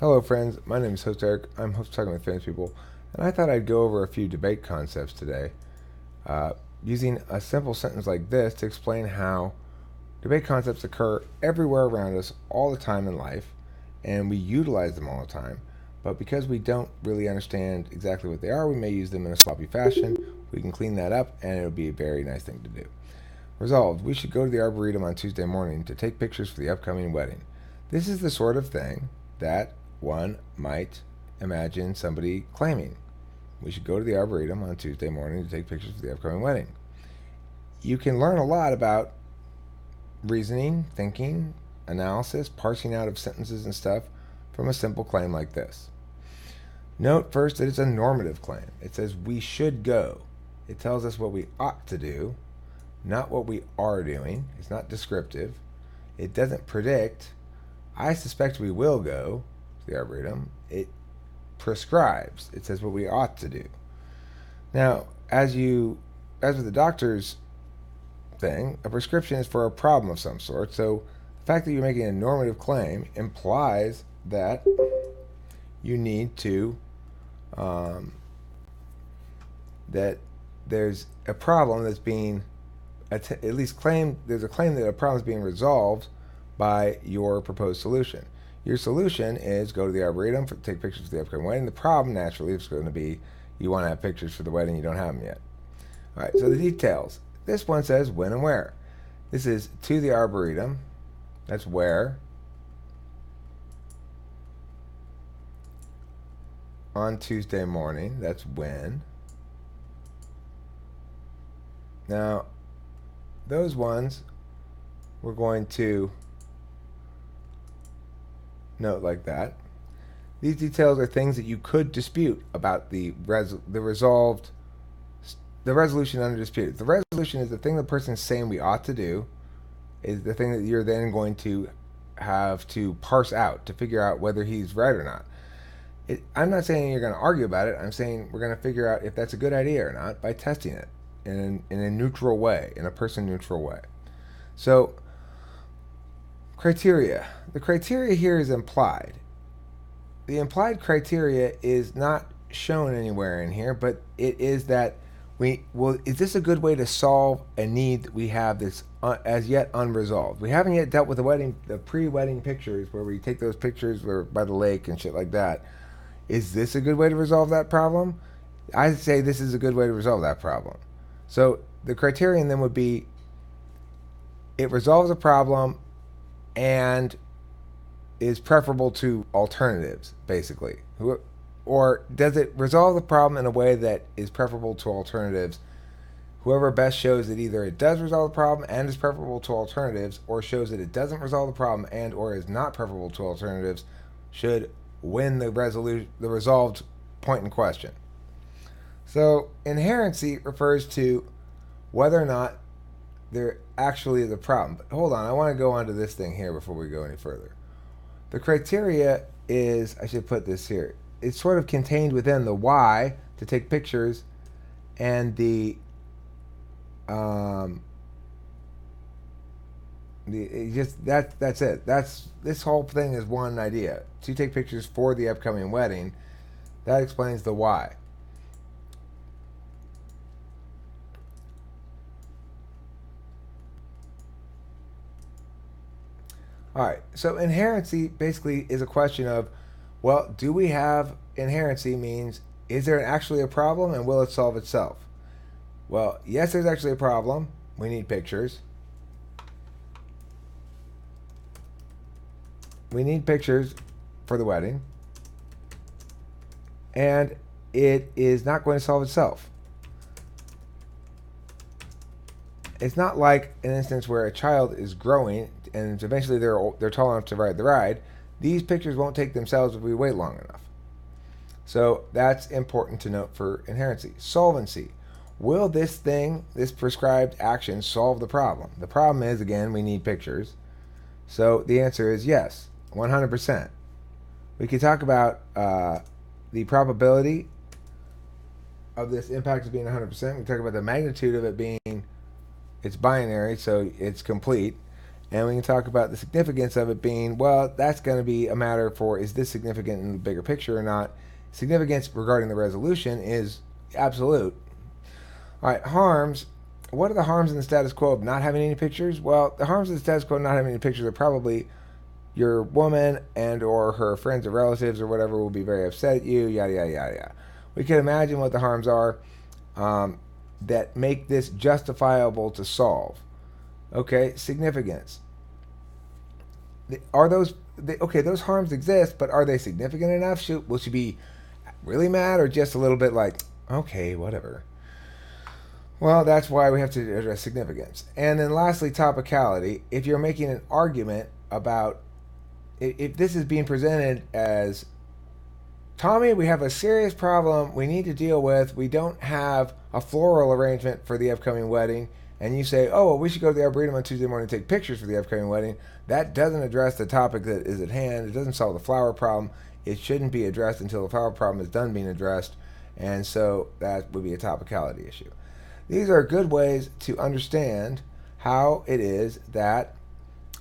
Hello, friends. My name is host Eric. I'm host Talking with Famous People, and I thought I'd go over a few debate concepts today, uh, using a simple sentence like this to explain how debate concepts occur everywhere around us all the time in life, and we utilize them all the time. But because we don't really understand exactly what they are, we may use them in a sloppy fashion. We can clean that up, and it'll be a very nice thing to do. Resolved, we should go to the Arboretum on Tuesday morning to take pictures for the upcoming wedding. This is the sort of thing that one might imagine somebody claiming. We should go to the Arboretum on Tuesday morning to take pictures for the upcoming wedding. You can learn a lot about reasoning, thinking, analysis, parsing out of sentences and stuff from a simple claim like this. Note first that it's a normative claim. It says we should go. It tells us what we ought to do, not what we are doing. It's not descriptive. It doesn't predict. I suspect we will go to the Arboretum. It prescribes. It says what we ought to do. Now, as with the doctor's thing, a prescription is for a problem of some sort. So the fact that you're making a normative claim implies that you need to, that there's a problem that's being, at least claimed, there's a claim that a problem is being resolved by your proposed solution. Your solution is go to the Arboretum, take pictures for the upcoming wedding. The problem, naturally, is going to be you want to have pictures for the wedding, you don't have them yet. All right, so the details. This one says when and where. This is to the Arboretum. That's where. On Tuesday morning. That's when. Now, those ones we're going to note like that. These details are things that you could dispute about the resolution under dispute. The resolution is the thing the person's saying we ought to do, is the thing that you're then going to have to parse out to figure out whether he's right or not. I'm not saying you're going to argue about it. I'm saying we're going to figure out if that's a good idea or not by testing it in a neutral way, in a person-neutral way. So, criteria. The criteria here is implied. The implied criteria is not shown anywhere in here, but it is that is this a good way to solve a need that we have that's as yet unresolved? We haven't yet dealt with the pre-wedding pictures where we take those pictures by the lake and shit like that. Is this a good way to resolve that problem? I say this is a good way to resolve that problem. So the criterion then would be it resolves a problem and is preferable to alternatives, basically. Or does it resolve the problem in a way that is preferable to alternatives? Whoever best shows that either it does resolve the problem and is preferable to alternatives, or shows that it doesn't resolve the problem and or is not preferable to alternatives, should win the resolved point in question. So inherency refers to whether or not there actually is a problem. But hold on, I want to go on to this thing here before we go any further. The criteria is, I should put this here, it's sort of contained within the why to take pictures and that's it. This whole thing is one idea. To take pictures for the upcoming wedding, that explains the why. All right, so inherency basically is a question of, well, do we have inherency means, is there actually a problem and will it solve itself? Well, yes, there's actually a problem. We need pictures. We need pictures for the wedding. And it is not going to solve itself. It's not like an instance where a child is growing and eventually they're tall enough to ride the ride. These pictures won't take themselves if we wait long enough. So that's important to note for inherency. Solvency. Will this prescribed action solve the problem? The problem is, again, we need pictures. So the answer is yes, 100%. We could talk about the probability of this impact as being 100%. We can talk about the magnitude of it being, it's binary, so it's complete. And we can talk about the significance of it being, well, that's going to be a matter for, is this significant in the bigger picture or not? Significance regarding the resolution is absolute. All right, harms. What are the harms in the status quo of not having any pictures? Well, the harms of the status quo of not having any pictures are probably your woman and or her friends or relatives or whatever will be very upset at you, yada, yada, yada, yada. We can imagine what the harms are that make this justifiable to solve. Okay, significance. Are those okay? Those harms exist, but are they significant enough? Will she be really mad or just a little bit like, okay, whatever? Well, that's why we have to address significance. And then lastly, topicality. If you're making an argument about, if this is being presented as, Tommy, we have a serious problem we need to deal with. We don't have a floral arrangement for the upcoming wedding. And you say, oh, well, we should go to the Arboretum on Tuesday morning and take pictures for the upcoming wedding. That doesn't address the topic that is at hand. It doesn't solve the flower problem. It shouldn't be addressed until the flower problem is done being addressed. And so that would be a topicality issue. These are good ways to understand how it is that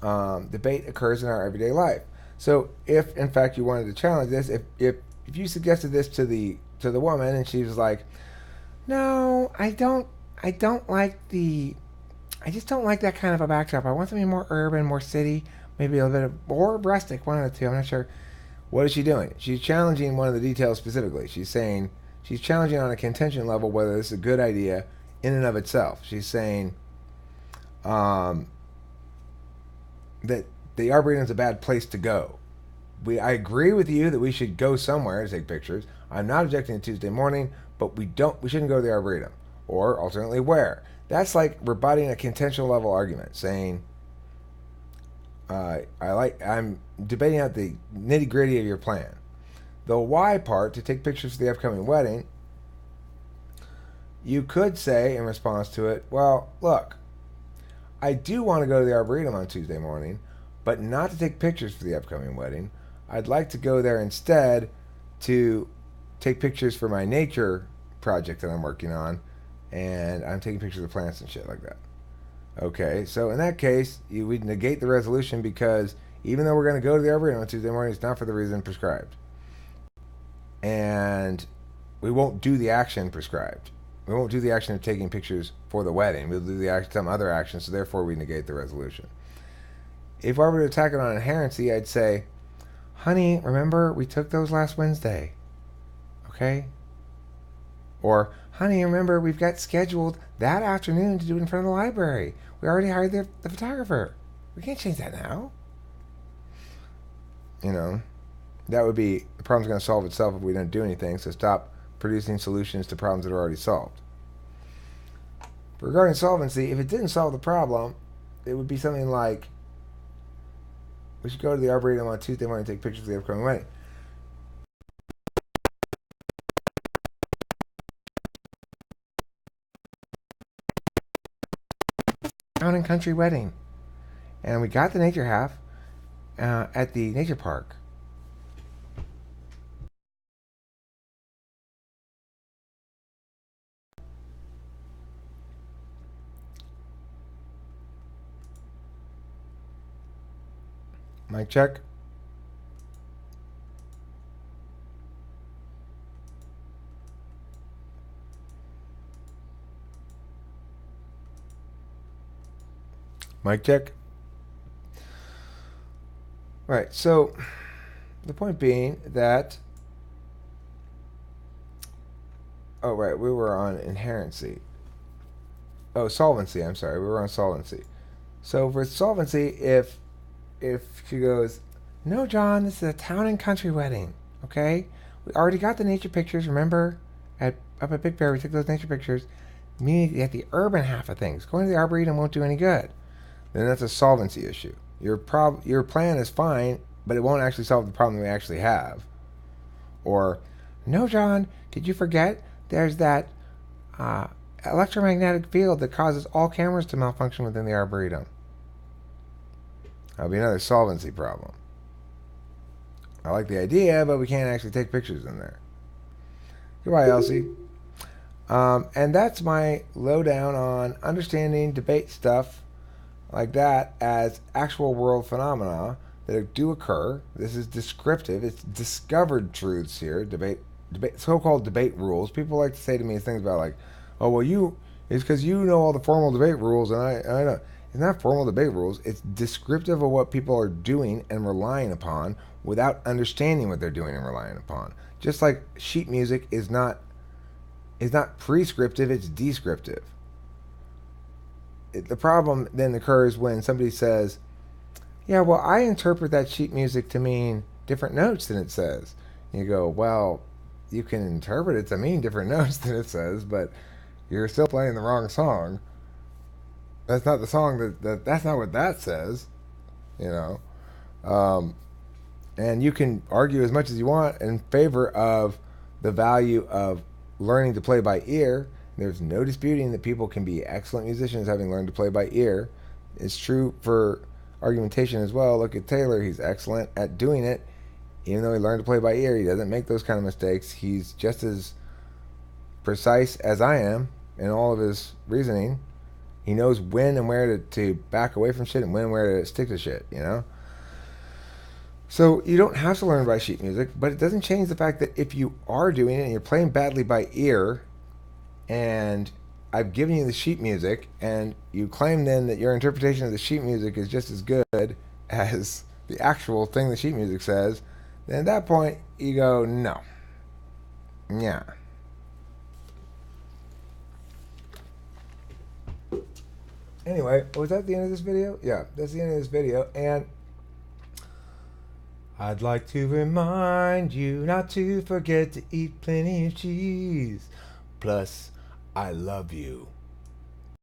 debate occurs in our everyday life. So if, in fact, you wanted to challenge this, if you suggested this to the woman and she was like, no, I just don't like that kind of a backdrop. I want something more urban, more city, maybe a little bit of, or rustic, one of the two. I'm not sure. What is she doing? She's challenging one of the details specifically. She's saying, she's challenging on a contention level whether this is a good idea in and of itself. She's saying that the Arboretum is a bad place to go. I agree with you that we should go somewhere to take pictures. I'm not objecting to Tuesday morning, but we shouldn't go to the Arboretum. Or alternately, where? That's like rebutting a contention level argument, saying, I'm debating out the nitty gritty of your plan. The why part, to take pictures for the upcoming wedding, you could say in response to it, well, look, I do want to go to the Arboretum on Tuesday morning, but not to take pictures for the upcoming wedding. I'd like to go there instead to take pictures for my nature project that I'm working on, and I'm taking pictures of plants and shit like that. Okay, so in that case, we'd negate the resolution because even though we're going to go to the Arboretum on Tuesday morning, it's not for the reason prescribed. And we won't do the action prescribed. We won't do the action of taking pictures for the wedding. We'll do some other action, so therefore we negate the resolution. If I were to attack it on inherency, I'd say, honey, remember we took those last Wednesday. Okay? Or, honey, remember we've got scheduled that afternoon to do it in front of the library. We already hired the photographer. We can't change that now. You know, that would be, the problem's going to solve itself if we don't do anything, so stop producing solutions to problems that are already solved. But regarding solvency, if it didn't solve the problem, it would be something like, we should go to the Arboretum on Tuesday morning and take pictures of the upcoming wedding. Town and country wedding. And we got the nature half at the nature park. Mic check. Mic check. Right, so the point being that, oh right, we were on inherency. Oh, solvency, I'm sorry, we were on solvency. So for solvency, if she goes, no, John, this is a town and country wedding, okay? We already got the nature pictures, remember? Up at Big Bear, we took those nature pictures. Meaning at the urban half of things. Going to the Arboretum won't do any good. Then that's a solvency issue. Your plan is fine, but it won't actually solve the problem we actually have. Or, no, John, did you forget? There's that electromagnetic field that causes all cameras to malfunction within the Arboretum. That'll be another solvency problem. I like the idea, but we can't actually take pictures in there. Goodbye, Elsie. And that's my lowdown on understanding debate stuff like that as actual world phenomena that do occur. This is descriptive. It's discovered truths here. Debate, so-called debate rules. People like to say to me things about like, oh well, it's because you know all the formal debate rules, and I know. It's not formal debate rules. It's descriptive of what people are doing and relying upon without understanding what they're doing and relying upon. Just like sheet music is not prescriptive, it's descriptive. The problem then occurs when somebody says, yeah, well, I interpret that sheet music to mean different notes than it says. And you go, well, you can interpret it to mean different notes than it says, but you're still playing the wrong song. That's not the song that's not what that says, you know. Um, and you can argue as much as you want in favor of the value of learning to play by ear. There's no disputing that people can be excellent musicians having learned to play by ear. It's true for argumentation as well. Look at Taylor. He's excellent at doing it. Even though he learned to play by ear, he doesn't make those kind of mistakes. He's just as precise as I am in all of his reasoning. He knows when and where to back away from shit and when and where to stick to shit, you know? So you don't have to learn by sheet music, but it doesn't change the fact that if you are doing it and you're playing badly by ear, and I've given you the sheet music, and you claim then that your interpretation of the sheet music is just as good as the actual thing the sheet music says, then at that point you go, no. Yeah. Anyway, was that the end of this video? Yeah, that's the end of this video, and I'd like to remind you not to forget to eat plenty of cheese. Plus, I love you.